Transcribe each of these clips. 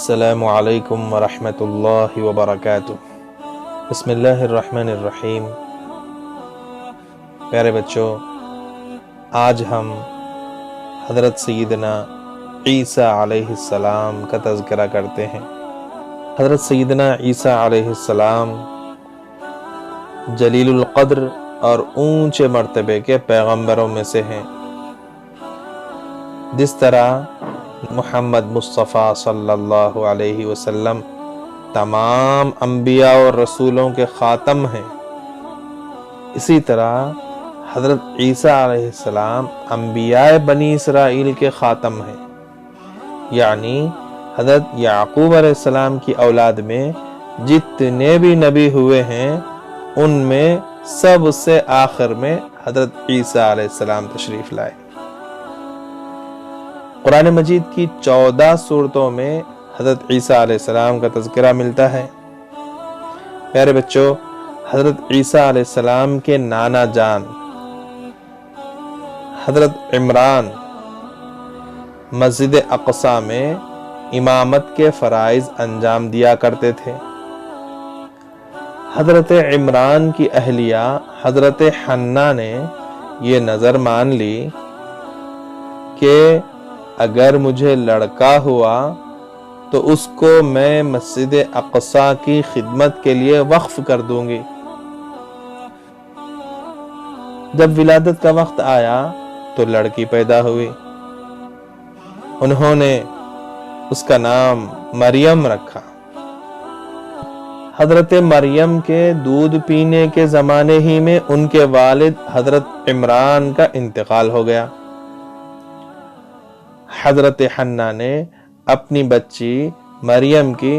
السلام علیکم ورحمۃ اللہ وبرکاتہ۔ بسم اللہ الرحمن الرحیم۔ پیارے بچوں، آج ہم حضرت سیدنا عیسیٰ علیہ السلام کا تذکرہ کرتے ہیں۔ حضرت سیدنا عیسیٰ علیہ السلام جلیل القدر اور اونچے مرتبے کے پیغمبروں میں سے ہیں۔ جس طرح محمد مصطفیٰ صلی اللہ علیہ وسلم تمام انبیاء اور رسولوں کے خاتم ہیں، اسی طرح حضرت عیسیٰ علیہ السلام انبیاء بنی اسرائیل کے خاتم ہیں، یعنی حضرت یعقوب علیہ السلام کی اولاد میں جتنے بھی نبی ہوئے ہیں ان میں سب سے آخر میں حضرت عیسیٰ علیہ السلام تشریف لائے۔ قرآن مجید کی 14 سورتوں میں حضرت عیسیٰ علیہ السلام کا تذکرہ ملتا ہے۔ پیارے بچوں، حضرت عیسیٰ علیہ السلام کے نانا جان حضرت عمران مسجد اقصی میں امامت کے فرائض انجام دیا کرتے تھے۔ حضرت عمران کی اہلیہ حضرت حنہ نے یہ نظر مان لی کہ اگر مجھے لڑکا ہوا تو اس کو میں مسجد اقصی کی خدمت کے لیے وقف کر دوں گی۔ جب ولادت کا وقت آیا تو لڑکی پیدا ہوئی، انہوں نے اس کا نام مریم رکھا۔ حضرت مریم کے دودھ پینے کے زمانے ہی میں ان کے والد حضرت عمران کا انتقال ہو گیا۔ حضرت حنہ نے اپنی بچی مریم کی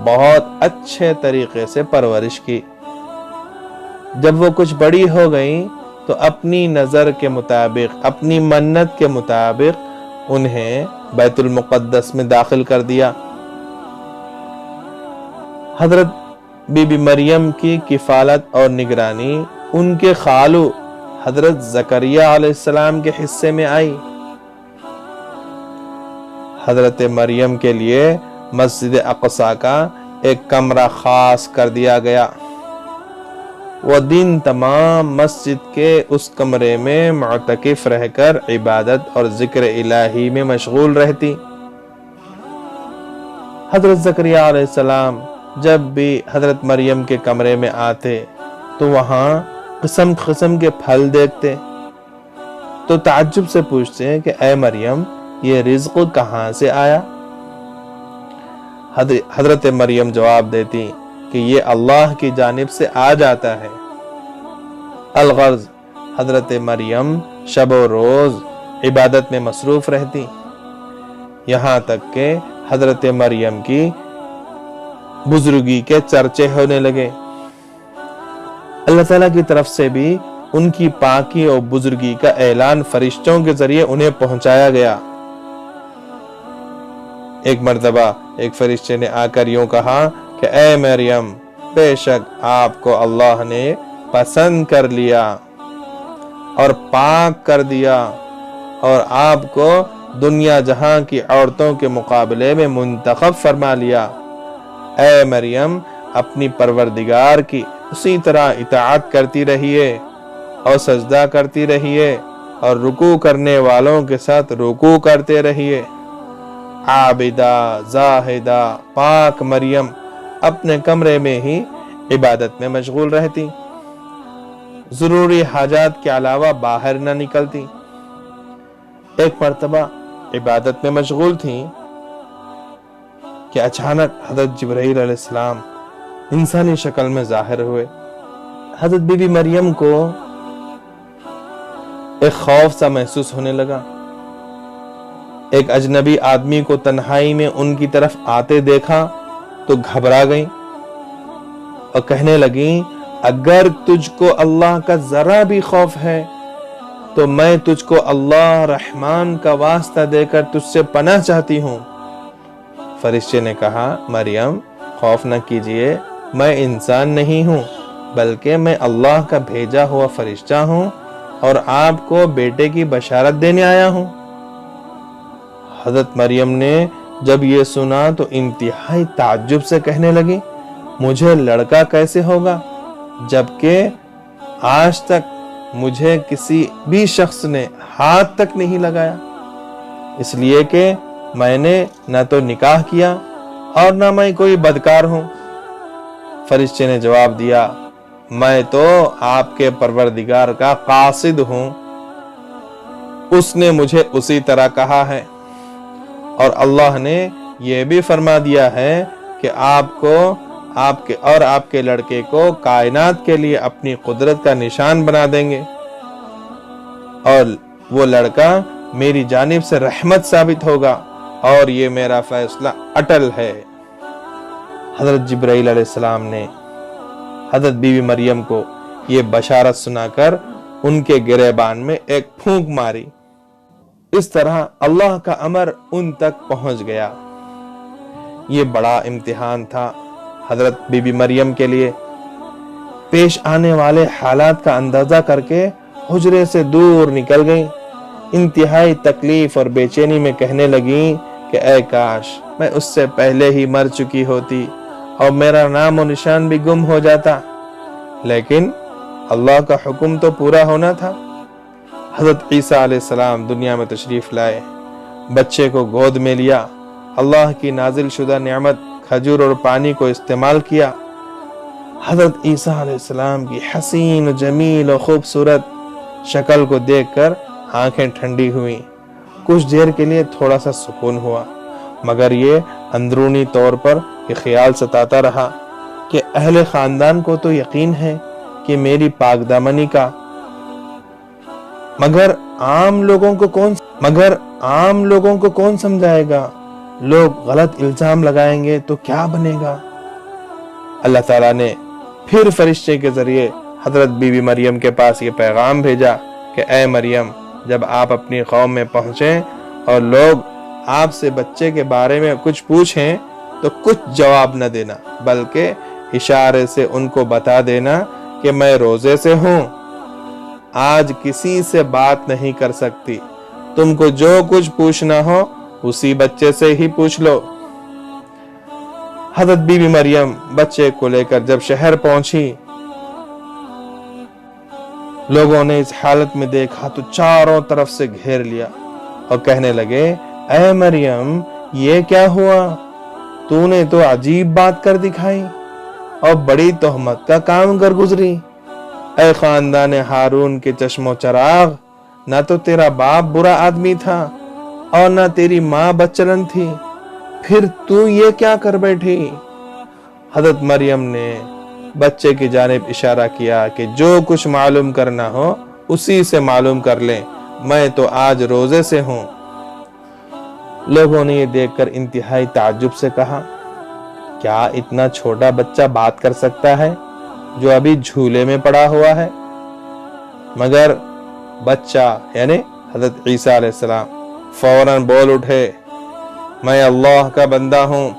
بہت اچھے طریقے سے پرورش کی۔ جب وہ کچھ بڑی ہو گئی تو اپنی نظر کے مطابق، اپنی منت کے مطابق انہیں بیت المقدس میں داخل کر دیا۔ حضرت بی بی مریم کی کفالت اور نگرانی ان کے خالو حضرت زکریا علیہ السلام کے حصے میں آئی۔ حضرت مریم کے لیے مسجد اقصی کا ایک کمرہ خاص کر دیا گیا۔ وہ دن تمام مسجد کے اس کمرے میں معتکف رہ کر عبادت اور ذکر الہی میں مشغول رہتی۔ حضرت زکریا علیہ السلام جب بھی حضرت مریم کے کمرے میں آتے تو وہاں قسم قسم کے پھل دیکھتے تو تعجب سے پوچھتے کہ اے مریم، یہ رزق کہاں سے آیا؟ حضرت مریم جواب دیتی کہ یہ اللہ کی جانب سے آ جاتا ہے۔ الغرض حضرت مریم شب و روز عبادت میں مصروف رہتی، یہاں تک کہ حضرت مریم کی بزرگی کے چرچے ہونے لگے۔ اللہ تعالیٰ کی طرف سے بھی ان کی پاکی اور بزرگی کا اعلان فرشتوں کے ذریعے انہیں پہنچایا گیا۔ ایک مرتبہ ایک فرشتے نے آ کر یوں کہا کہ اے مریم، بے شک آپ کو اللہ نے پسند کر لیا اور پاک کر دیا اور آپ کو دنیا جہاں کی عورتوں کے مقابلے میں منتخب فرما لیا۔ اے مریم، اپنی پروردگار کی اسی طرح اطاعت کرتی رہیے اور سجدہ کرتی رہیے اور رکوع کرنے والوں کے ساتھ رکوع کرتے رہیے۔ عابدہ، زاہدہ، پاک مریم اپنے کمرے میں ہی عبادت میں مشغول رہتی، ضروری حاجات کے علاوہ باہر نہ نکلتی۔ ایک مرتبہ عبادت میں مشغول تھیں کہ اچانک حضرت جبرائیل علیہ السلام انسانی شکل میں ظاہر ہوئے۔ حضرت بی بی مریم کو ایک خوف سا محسوس ہونے لگا۔ ایک اجنبی آدمی کو تنہائی میں ان کی طرف آتے دیکھا تو گھبرا گئیں اور کہنے لگیں، اگر تجھ کو اللہ کا ذرا بھی خوف ہے تو میں تجھ کو اللہ رحمان کا واسطہ دے کر تجھ سے پناہ چاہتی ہوں۔ فرشتے نے کہا، مریم خوف نہ کیجئے، میں انسان نہیں ہوں بلکہ میں اللہ کا بھیجا ہوا فرشتہ ہوں اور آپ کو بیٹے کی بشارت دینے آیا ہوں۔ حضرت مریم نے جب یہ سنا تو انتہائی تعجب سے کہنے لگی مجھے لڑکا کیسے ہوگا جبکہ آج تک مجھے کسی بھی شخص نے ہاتھ تک نہیں لگایا، اس لیے کہ میں نے نہ تو نکاح کیا اور نہ میں کوئی بدکار ہوں۔ فرشتے نے جواب دیا میں تو آپ کے پروردگار کا قاصد ہوں، اس نے مجھے اسی طرح کہا ہے، اور اللہ نے یہ بھی فرما دیا ہے کہ آپ کو آپ کے لڑکے کو کائنات کے لیے اپنی قدرت کا نشان بنا دیں گے، اور وہ لڑکا میری جانب سے رحمت ثابت ہوگا، اور یہ میرا فیصلہ اٹل ہے۔ حضرت جبرائیل علیہ السلام نے حضرت بی بی مریم کو یہ بشارت سنا کر ان کے گریبان میں ایک پھونک ماری۔ اس طرح اللہ کا امر ان تک پہنچ گیا۔ یہ بڑا امتحان تھا حضرت بی بی مریم کے لیے۔ پیش آنے والے حالات کا اندازہ کر کے حجرے سے دور نکل گئیں، انتہائی تکلیف اور بے چینی میں کہنے لگیں کہ اے کاش میں اس سے پہلے ہی مر چکی ہوتی اور میرا نام و نشان بھی گم ہو جاتا، لیکن اللہ کا حکم تو پورا ہونا تھا۔ حضرت عیسیٰ علیہ السلام دنیا میں تشریف لائے، بچے کو گود میں لیا، اللہ کی نازل شدہ نعمت کھجور اور پانی کو استعمال کیا۔ حضرت عیسیٰ علیہ السلام کی حسین و جمیل و خوبصورت شکل کو دیکھ کر آنکھیں ٹھنڈی ہوئیں۔ کچھ دیر کے لیے تھوڑا سا سکون ہوا، مگر یہ اندرونی طور پر یہ خیال ستاتا رہا کہ اہل خاندان کو تو یقین ہے کہ میری پاک دامنی کا، مگر عام لوگوں کو کون سمجھائے گا؟ لوگ غلط الزام لگائیں گے تو کیا بنے گا؟ اللہ تعالیٰ نے پھر فرشتے کے ذریعے حضرت بی بی مریم کے پاس یہ پیغام بھیجا کہ اے مریم، جب آپ اپنی قوم میں پہنچیں اور لوگ آپ سے بچے کے بارے میں کچھ پوچھیں تو کچھ جواب نہ دینا، بلکہ اشارے سے ان کو بتا دینا کہ میں روزے سے ہوں، آج کسی سے بات نہیں کر سکتی، تم کو جو کچھ پوچھنا ہو اسی بچے سے ہی پوچھ لو۔ حضرت بی بی مریم بچے کو لے کر جب شہر پہنچی، لوگوں نے اس حالت میں دیکھا تو چاروں طرف سے گھیر لیا اور کہنے لگے اے مریم یہ کیا ہوا؟ تو نے تو عجیب بات کر دکھائی اور بڑی تہمت کا کام کر گزری۔ اے خاندان ہارون کے چشم و چراغ، نہ تو تیرا باپ برا آدمی تھا اور نہ تیری ماں بدچلن تھی، پھر تو یہ کیا کر بیٹھی؟ حضرت مریم نے بچے کی جانب اشارہ کیا کہ جو کچھ معلوم کرنا ہو اسی سے معلوم کر لیں، میں تو آج روزے سے ہوں۔ لوگوں نے یہ دیکھ کر انتہائی تعجب سے کہا کیا اتنا چھوٹا بچہ بات کر سکتا ہے جو ابھی جھولے میں پڑا ہوا ہے؟ مگر بچہ یعنی حضرت عیسیٰ علیہ السلام فوراً بول اٹھے میں اللہ کا بندہ ہوں،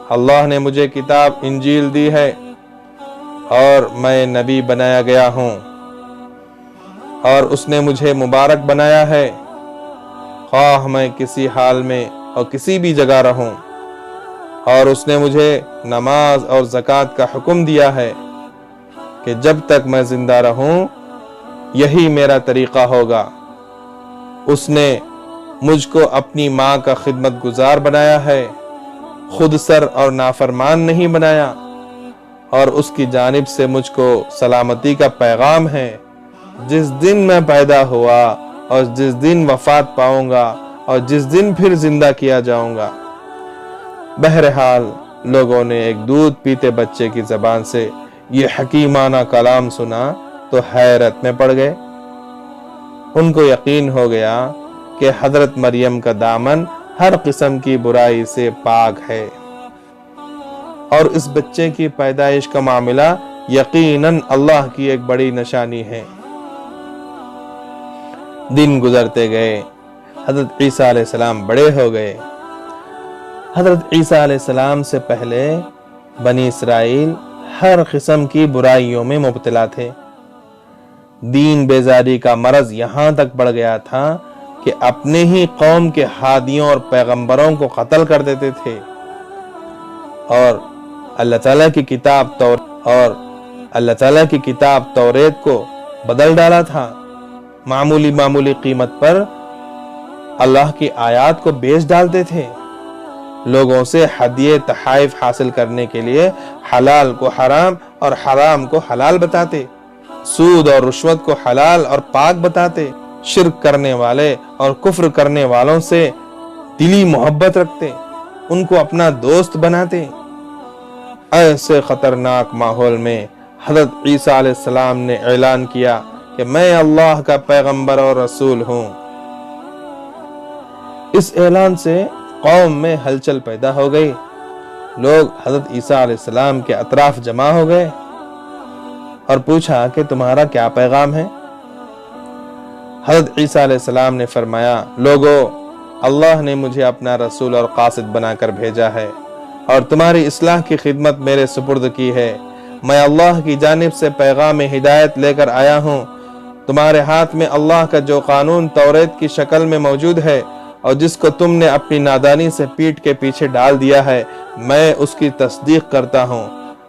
اللہ نے مجھے کتاب انجیل دی ہے اور میں نبی بنایا گیا ہوں، اور اس نے مجھے مبارک بنایا ہے، خواہ میں کسی حال میں اور کسی بھی جگہ رہوں، اور اس نے مجھے نماز اور زکوٰۃ کا حکم دیا ہے کہ جب تک میں زندہ رہوں یہی میرا طریقہ ہوگا۔ اس نے مجھ کو اپنی ماں کا خدمت گزار بنایا ہے، خود سر اور نافرمان نہیں بنایا، اور اس کی جانب سے مجھ کو سلامتی کا پیغام ہے۔ جس دن میں پیدا ہوا اور جس دن وفات پاؤں گا اور جس دن پھر زندہ کیا جاؤں گا۔ بہرحال لوگوں نے ایک دودھ پیتے بچے کی زبان سے یہ حکیمانہ کلام سنا تو حیرت میں پڑ گئے۔ ان کو یقین ہو گیا کہ حضرت مریم کا دامن ہر قسم کی برائی سے پاک ہے، اور اس بچے کی پیدائش کا معاملہ یقیناً اللہ کی ایک بڑی نشانی ہے۔ دن گزرتے گئے، حضرت عیسیٰ علیہ السلام بڑے ہو گئے۔ حضرت عیسیٰ علیہ السلام سے پہلے بنی اسرائیل ہر قسم کی برائیوں میں مبتلا تھے۔ دین بیزاری کا مرض یہاں تک بڑھ گیا تھا کہ اپنے ہی قوم کے ہادیوں اور پیغمبروں کو قتل کر دیتے تھے، اور اللہ تعالیٰ کی کتاب توریت کو بدل ڈالا تھا۔ معمولی قیمت پر اللہ کی آیات کو بیچ ڈالتے تھے، لوگوں سے ہدیے تحائف حاصل کرنے کے لیے حلال کو حرام اور حرام کو حلال بتاتے، سود اور رشوت کو حلال اور پاک بتاتے، شرک کرنے والے اور کفر کرنے والوں سے دلی محبت رکھتے، ان کو اپنا دوست بناتے۔ ایسے خطرناک ماحول میں حضرت عیسیٰ علیہ السلام نے اعلان کیا کہ میں اللہ کا پیغمبر اور رسول ہوں۔ اس اعلان سے قوم میں ہلچل پیدا ہو گئی، لوگ حضرت عیسیٰ علیہ السلام کے اطراف جمع ہو گئے اور پوچھا کہ تمہارا کیا پیغام ہے؟ حضرت عیسیٰ علیہ السلام نے فرمایا، لوگو، اللہ نے مجھے اپنا رسول اور قاصد بنا کر بھیجا ہے اور تمہاری اصلاح کی خدمت میرے سپرد کی ہے۔ میں اللہ کی جانب سے پیغام ہدایت لے کر آیا ہوں۔ تمہارے ہاتھ میں اللہ کا جو قانون توریت کی شکل میں موجود ہے اور جس کو تم نے اپنی نادانی سے پیٹ کے پیچھے ڈال دیا ہے، میں اس کی تصدیق کرتا ہوں۔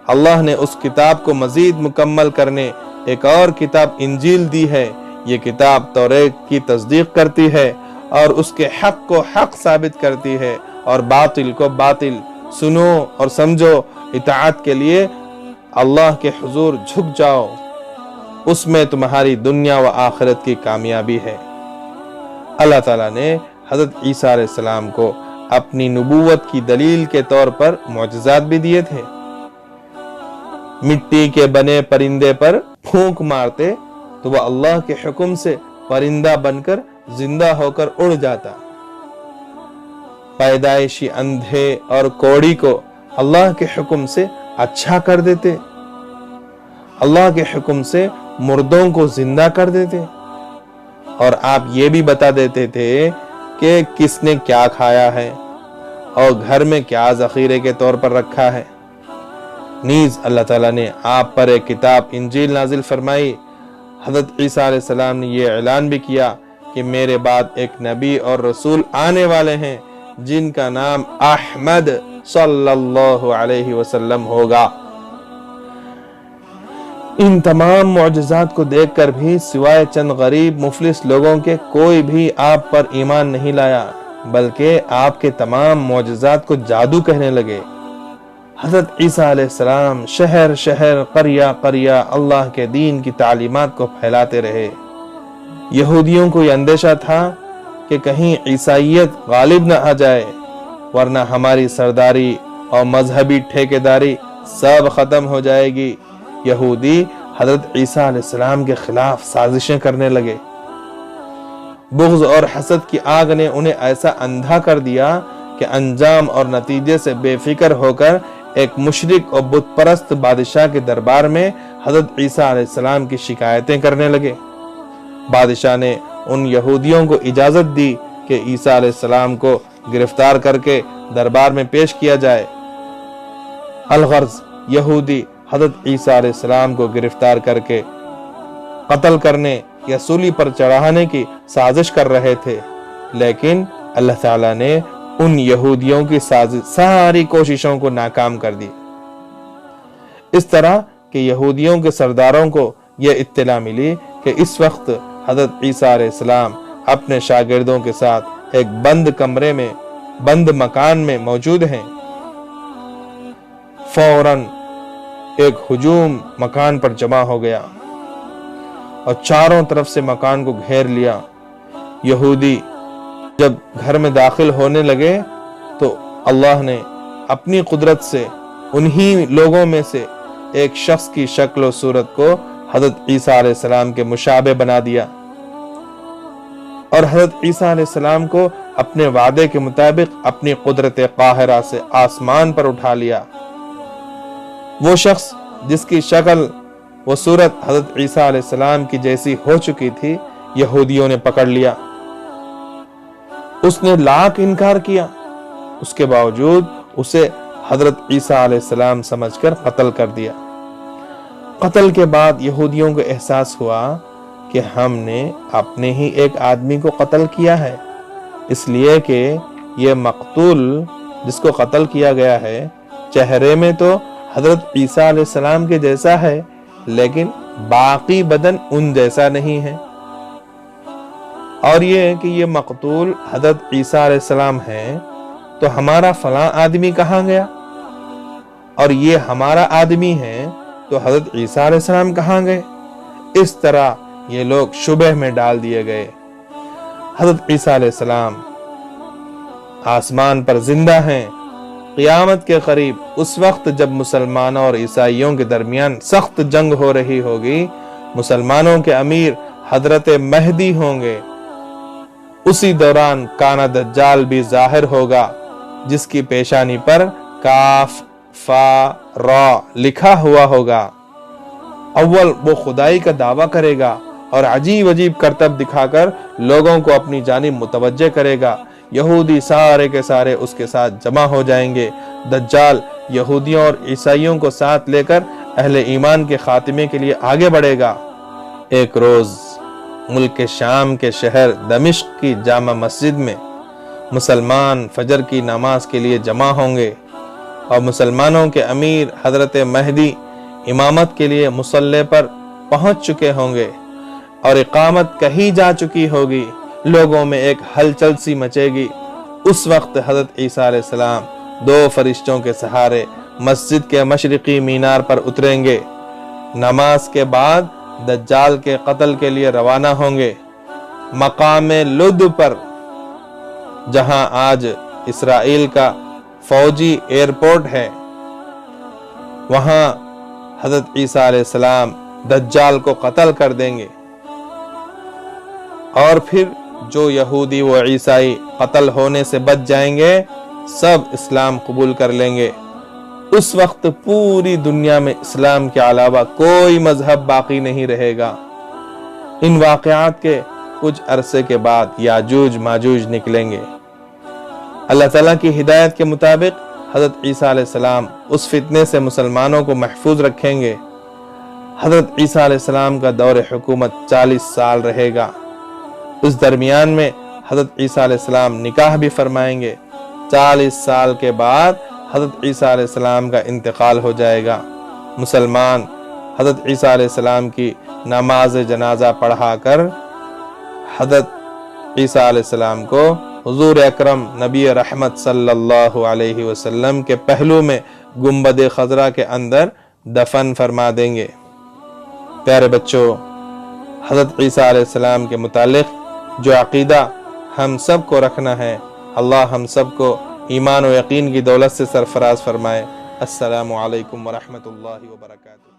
اللہ نے اس کتاب کو مزید مکمل کرنے ایک اور کتاب انجیل دی ہے۔ یہ کتاب توریت کی تصدیق کرتی ہے اور اس کے حق کو حق ثابت کرتی ہے اور باطل کو باطل۔ سنو اور سمجھو، اطاعت کے لیے اللہ کے حضور جھک جاؤ، اس میں تمہاری دنیا و آخرت کی کامیابی ہے۔ اللہ تعالیٰ نے حضرت عیسیٰ علیہ السلام کو اپنی نبوت کی دلیل کے طور پر معجزات بھی دیے تھے۔ مٹی کے بنے پرندے پر پھونک مارتے تو وہ اللہ کے حکم سے پرندہ بن کر زندہ ہو کر اڑ جاتا۔ پیدائشی اندھے اور کوڑی کو اللہ کے حکم سے اچھا کر دیتے، اللہ کے حکم سے مردوں کو زندہ کر دیتے، اور آپ یہ بھی بتا دیتے تھے کہ کس نے کیا کھایا ہے اور گھر میں کیا ذخیرے کے طور پر رکھا ہے۔ نیز اللہ تعالیٰ نے آپ پر ایک کتاب انجیل نازل فرمائی۔ حضرت عیسیٰ علیہ السلام نے یہ اعلان بھی کیا کہ میرے بعد ایک نبی اور رسول آنے والے ہیں جن کا نام احمد صلی اللہ علیہ وسلم ہوگا۔ ان تمام معجزات کو دیکھ کر بھی سوائے چند غریب مفلس لوگوں کے کوئی بھی آپ پر ایمان نہیں لایا، بلکہ آپ کے تمام معجزات کو جادو کہنے لگے۔ حضرت عیسیٰ علیہ السلام شہر شہر قریہ قریہ اللہ کے دین کی تعلیمات کو پھیلاتے رہے۔ یہودیوں کو یہ اندیشہ تھا کہ کہیں عیسائیت غالب نہ آ جائے، ورنہ ہماری سرداری اور مذہبی ٹھیکیداری سب ختم ہو جائے گی۔ یہودی حضرت عیسیٰ علیہ السلام کے خلاف سازشیں کرنے لگے۔ بغض اور حسد کی آگ نے انہیں ایسا اندھا کر دیا کہ انجام اور نتیجے سے بے فکر ہو کر ایک مشرک اور بت پرست بادشاہ کے دربار میں حضرت عیسیٰ علیہ السلام کی شکایتیں کرنے لگے۔ بادشاہ نے ان یہودیوں کو اجازت دی کہ عیسیٰ علیہ السلام کو گرفتار کر کے دربار میں پیش کیا جائے۔ الغرض یہودی حضرت عیسیٰ علیہ السلام کو گرفتار کر کے قتل کرنے یا سولی پر چڑھانے کی سازش کر رہے تھے، لیکن اللہ تعالیٰ نے ان یہودیوں کی ساری کوششوں کو ناکام کر دی۔ اس طرح کہ یہودیوں کے سرداروں کو یہ اطلاع ملی کہ اس وقت حضرت عیسیٰ علیہ السلام اپنے شاگردوں کے ساتھ ایک بند کمرے میں، بند مکان میں موجود ہیں۔ فوراً ایک ہجوم مکان پر جمع ہو گیا اور چاروں طرف سے مکان کو گھیر لیا۔ یہودی جب گھر میں داخل ہونے لگے تو اللہ نے اپنی قدرت سے انہی لوگوں میں سے ایک شخص کی شکل و صورت کو حضرت عیسیٰ علیہ السلام کے مشابہ بنا دیا اور حضرت عیسیٰ علیہ السلام کو اپنے وعدے کے مطابق اپنی قدرت قاہرہ سے آسمان پر اٹھا لیا۔ وہ شخص جس کی شکل و صورت حضرت عیسیٰ علیہ السلام کی جیسی ہو چکی تھی، یہودیوں نے پکڑ لیا۔ اس نے لاکھ انکار کیا، اس کے باوجود اسے حضرت عیسیٰ علیہ السلام سمجھ کر قتل کر دیا۔ قتل کے بعد یہودیوں کو احساس ہوا کہ ہم نے اپنے ہی ایک آدمی کو قتل کیا ہے، اس لیے کہ یہ مقتول جس کو قتل کیا گیا ہے چہرے میں تو حضرت عیسیٰ علیہ السلام کے جیسا ہے، لیکن باقی بدن ان جیسا نہیں ہے۔ اور یہ کہ یہ مقتول حضرت عیسیٰ علیہ السلام ہے تو ہمارا فلاں آدمی کہاں گیا، اور یہ ہمارا آدمی ہے تو حضرت عیسیٰ علیہ السلام کہاں گئے؟ اس طرح یہ لوگ شبہ میں ڈال دیے گئے۔ حضرت عیسیٰ علیہ السلام آسمان پر زندہ ہیں۔ قیامت کے قریب اس وقت جب مسلمانوں اور عیسائیوں کے درمیان سخت جنگ ہو رہی ہوگی، مسلمانوں کے امیر حضرت مہدی ہوں گے، اسی دوران کانا دجال بھی ظاہر ہوگا، جس کی پیشانی پر کاف فا را لکھا ہوا ہوگا۔ اول وہ خدائی کا دعویٰ کرے گا اور عجیب عجیب کرتب دکھا کر لوگوں کو اپنی جانب متوجہ کرے گا۔ یہودی سارے کے سارے اس کے ساتھ جمع ہو جائیں گے۔ دجال یہودیوں اور عیسائیوں کو ساتھ لے کر اہل ایمان کے خاتمے کے لیے آگے بڑھے گا۔ ایک روز ملک شام کے شہر دمشق کی جامع مسجد میں مسلمان فجر کی نماز کے لیے جمع ہوں گے، اور مسلمانوں کے امیر حضرت مہدی امامت کے لیے مصلی پر پہنچ چکے ہوں گے، اور اقامت کہی جا چکی ہوگی۔ لوگوں میں ایک ہلچل سی مچے گی۔ اس وقت حضرت عیسیٰ علیہ السلام 2 فرشتوں کے سہارے مسجد کے مشرقی مینار پر اتریں گے۔ نماز کے بعد دجال کے قتل کے لیے روانہ ہوں گے۔ مقام لد پر، جہاں آج اسرائیل کا فوجی ایئرپورٹ ہے، وہاں حضرت عیسیٰ علیہ السلام دجال کو قتل کر دیں گے، اور پھر جو یہودی و عیسائی قتل ہونے سے بچ جائیں گے سب اسلام قبول کر لیں گے۔ اس وقت پوری دنیا میں اسلام کے علاوہ کوئی مذہب باقی نہیں رہے گا۔ ان واقعات کے کچھ عرصے کے بعد یاجوج ماجوج نکلیں گے۔ اللہ تعالیٰ کی ہدایت کے مطابق حضرت عیسیٰ علیہ السلام اس فتنے سے مسلمانوں کو محفوظ رکھیں گے۔ حضرت عیسیٰ علیہ السلام کا دور حکومت 40 سال رہے گا۔ اس درمیان میں حضرت عیسیٰ علیہ السلام نکاح بھی فرمائیں گے۔ 40 سال کے بعد حضرت عیسیٰ علیہ السلام کا انتقال ہو جائے گا۔ مسلمان حضرت عیسیٰ علیہ السلام کی نماز جنازہ پڑھا کر حضرت عیسیٰ علیہ السلام کو حضور اکرم نبی رحمت صلی اللہ علیہ وسلم کے پہلو میں گنبد خضرا کے اندر دفن فرما دیں گے۔ پیارے بچوں، حضرت عیسیٰ علیہ السلام کے متعلق جو عقیدہ ہم سب کو رکھنا ہے، اللہ ہم سب کو ایمان و یقین کی دولت سے سرفراز فرمائے۔ السلام علیکم ورحمۃ اللہ وبرکاتہ۔